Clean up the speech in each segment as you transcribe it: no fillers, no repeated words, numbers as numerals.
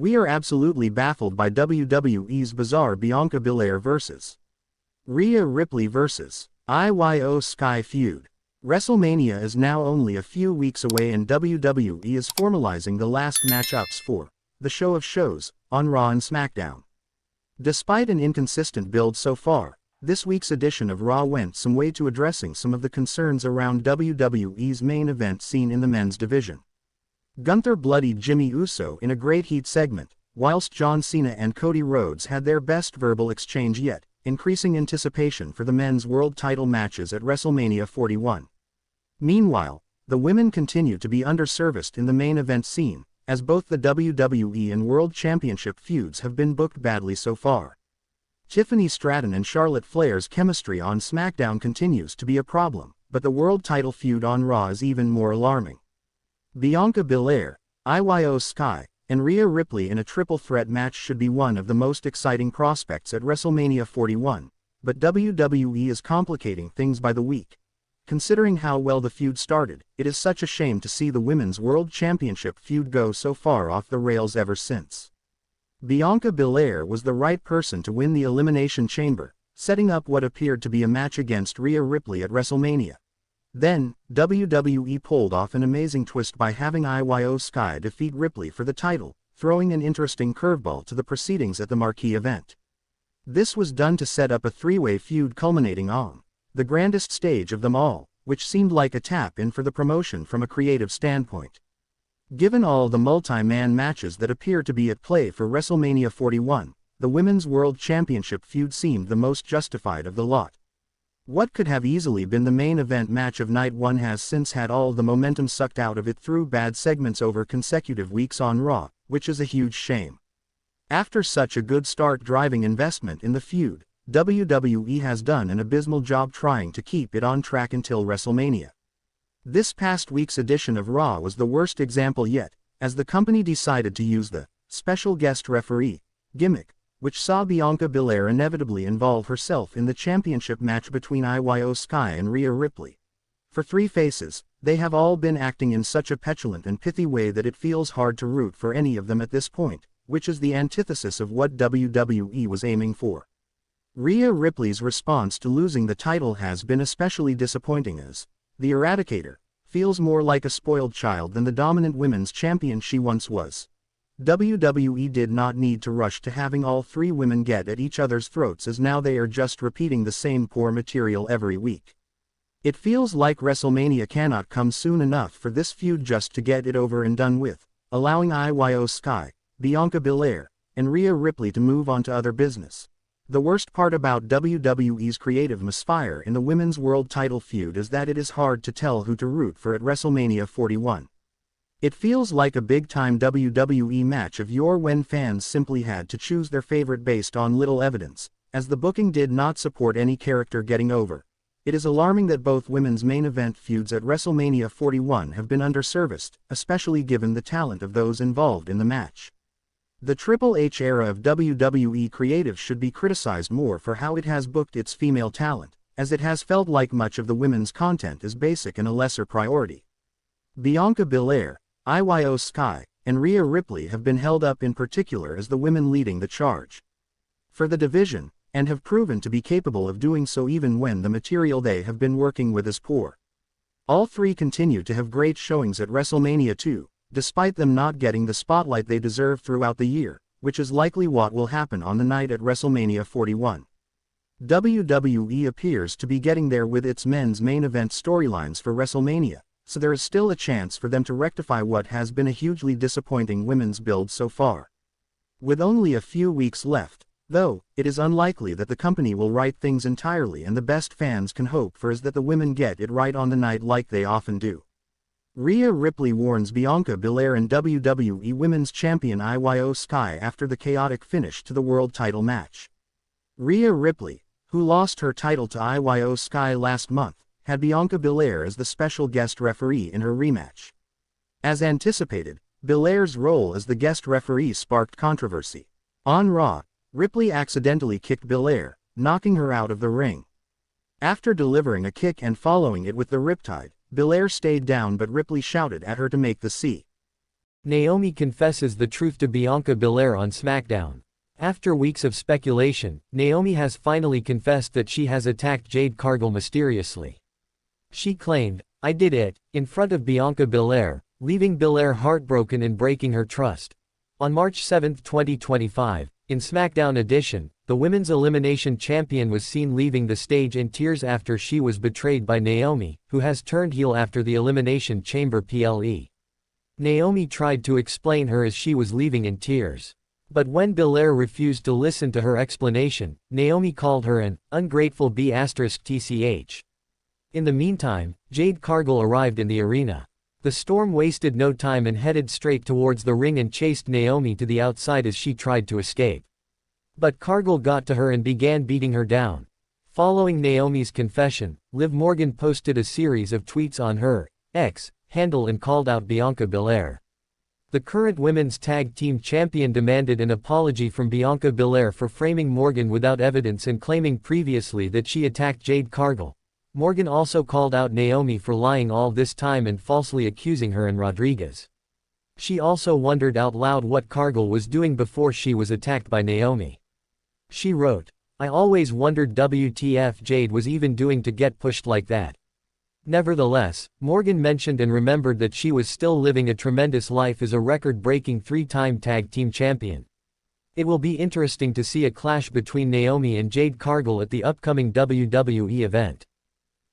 We are absolutely baffled by WWE's bizarre Bianca Belair vs. Rhea Ripley vs. Iyo Sky Feud. WrestleMania is now only a few weeks away and WWE is formalizing the last matchups for the show of shows on Raw and SmackDown. Despite an inconsistent build so far, this week's edition of Raw went some way to addressing some of the concerns around WWE's main event scene in the men's division. Gunther bloodied Jimmy Uso in a great heat segment, whilst John Cena and Cody Rhodes had their best verbal exchange yet, increasing anticipation for the men's world title matches at WrestleMania 41. Meanwhile, the women continue to be underserviced in the main event scene, as both the WWE and World Championship feuds have been booked badly so far. Tiffany Stratton and Charlotte Flair's chemistry on SmackDown continues to be a problem, but the world title feud on Raw is even more alarming. Bianca Belair, Iyo Sky, and Rhea Ripley in a triple threat match should be one of the most exciting prospects at WrestleMania 41, but WWE is complicating things by the week. Considering how well the feud started, it is such a shame to see the Women's World Championship feud go so far off the rails ever since. Bianca Belair was the right person to win the Elimination Chamber, setting up what appeared to be a match against Rhea Ripley at WrestleMania. Then, WWE pulled off an amazing twist by having Iyo Sky defeat Ripley for the title, throwing an interesting curveball to the proceedings at the marquee event. This was done to set up a three-way feud culminating on the grandest stage of them all, which seemed like a tap-in for the promotion from a creative standpoint. Given all the multi-man matches that appear to be at play for WrestleMania 41, the Women's World Championship feud seemed the most justified of the lot. What could have easily been the main event match of Night 1 has since had all the momentum sucked out of it through bad segments over consecutive weeks on Raw, which is a huge shame. After such a good start driving investment in the feud, WWE has done an abysmal job trying to keep it on track until WrestleMania. This past week's edition of Raw was the worst example yet, as the company decided to use the special guest referee gimmick, which saw Bianca Belair inevitably involve herself in the championship match between Iyo Sky and Rhea Ripley. For three faces, they have all been acting in such a petulant and pithy way that it feels hard to root for any of them at this point, which is the antithesis of what WWE was aiming for. Rhea Ripley's response to losing the title has been especially disappointing as the Eradicator feels more like a spoiled child than the dominant women's champion she once was. WWE did not need to rush to having all three women get at each other's throats, as now they are just repeating the same poor material every week. It feels like WrestleMania cannot come soon enough for this feud just to get it over and done with, allowing Iyo Sky, Bianca Belair, and Rhea Ripley to move on to other business. The worst part about WWE's creative misfire in the Women's World Title feud is that it is hard to tell who to root for at WrestleMania 41. It feels like a big-time WWE match of yore when fans simply had to choose their favorite based on little evidence, as the booking did not support any character getting over. It is alarming that both women's main event feuds at WrestleMania 41 have been underserviced, especially given the talent of those involved in the match. The Triple H era of WWE creative should be criticized more for how it has booked its female talent, as it has felt like much of the women's content is basic and a lesser priority. Bianca Belair, Iyo Sky, and Rhea Ripley have been held up in particular as the women leading the charge for the division, and have proven to be capable of doing so even when the material they have been working with is poor. All three continue to have great showings at WrestleMania 2, despite them not getting the spotlight they deserve throughout the year, which is likely what will happen on the night at WrestleMania 41. WWE appears to be getting there with its men's main event storylines for WrestleMania, so there is still a chance for them to rectify what has been a hugely disappointing women's build so far. With only a few weeks left, though, it is unlikely that the company will right things entirely, and the best fans can hope for is that the women get it right on the night like they often do. Rhea Ripley warns Bianca Belair and WWE Women's Champion Iyo Sky after the chaotic finish to the world title match. Rhea Ripley, who lost her title to Iyo Sky last month, had Bianca Belair as the special guest referee in her rematch. As anticipated, Belair's role as the guest referee sparked controversy. On Raw, Ripley accidentally kicked Belair, knocking her out of the ring. After delivering a kick and following it with the Riptide, Belair stayed down, but Ripley shouted at her to make the Naomi confesses the truth to Bianca Belair on SmackDown. After weeks of speculation, Naomi has finally confessed that she has attacked Jade Cargill mysteriously. She claimed, "I did it," in front of Bianca Belair, leaving Belair heartbroken and breaking her trust. On March 7, 2025, in SmackDown Edition, the Women's Elimination Champion was seen leaving the stage in tears after she was betrayed by Naomi, who has turned heel after the Elimination Chamber PLE. Naomi tried to explain her as she was leaving in tears. But when Belair refused to listen to her explanation, Naomi called her an ungrateful B***tch. In the meantime, Jade Cargill arrived in the arena. The Storm wasted no time and headed straight towards the ring and chased Naomi to the outside as she tried to escape. But Cargill got to her and began beating her down. Following Naomi's confession, Liv Morgan posted a series of tweets on her X handle and called out Bianca Belair. The current Women's Tag Team Champion demanded an apology from Bianca Belair for framing Morgan without evidence and claiming previously that she attacked Jade Cargill. Morgan also called out Naomi for lying all this time and falsely accusing her and Rodriguez. She also wondered out loud what Cargill was doing before she was attacked by Naomi. She wrote, "I always wondered WTF Jade was even doing to get pushed like that." Nevertheless, Morgan mentioned and remembered that she was still living a tremendous life as a record-breaking three-time tag team champion. It will be interesting to see a clash between Naomi and Jade Cargill at the upcoming WWE event.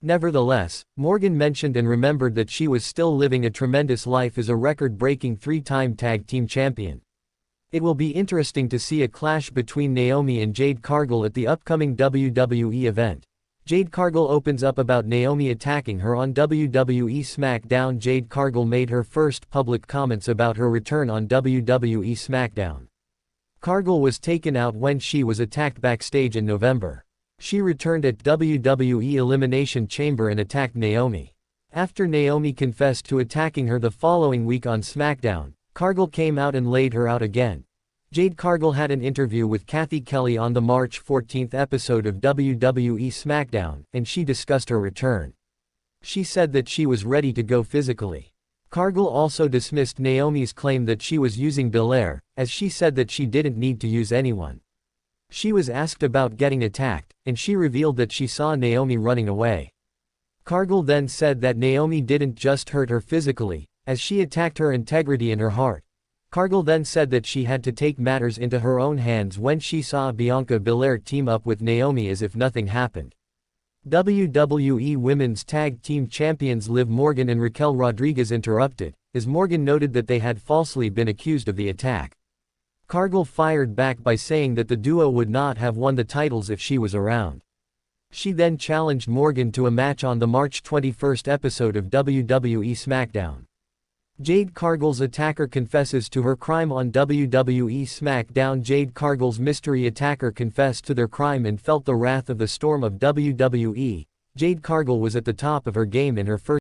Nevertheless, Morgan mentioned and remembered that she was still living a tremendous life as a record-breaking three-time tag team champion. It will be interesting to see a clash between Naomi and Jade Cargill at the upcoming WWE event. Jade Cargill opens up about Naomi attacking her on WWE SmackDown. Jade Cargill made her first public comments about her return on WWE SmackDown. Cargill was taken out when she was attacked backstage in November. She returned at WWE Elimination Chamber and attacked Naomi. After Naomi confessed to attacking her the following week on SmackDown, Cargill came out and laid her out again. Jade Cargill had an interview with Kathy Kelly on the March 14 episode of WWE SmackDown, and she discussed her return. She said that she was ready to go physically. Cargill also dismissed Naomi's claim that she was using Belair, as she said that she didn't need to use anyone. She was asked about getting attacked, and she revealed that she saw Naomi running away. Cargill then said that Naomi didn't just hurt her physically, as she attacked her integrity and her heart. Cargill then said that she had to take matters into her own hands when she saw Bianca Belair team up with Naomi as if nothing happened. WWE Women's Tag Team Champions Liv Morgan and Raquel Rodriguez interrupted, as Morgan noted that they had falsely been accused of the attack. Cargill fired back by saying that the duo would not have won the titles if she was around. She then challenged Morgan to a match on the March 21 episode of WWE SmackDown. Jade Cargill's attacker confesses to her crime on WWE SmackDown. Jade Cargill's mystery attacker confessed to their crime and felt the wrath of the Storm of WWE. Jade Cargill was at the top of her game in her first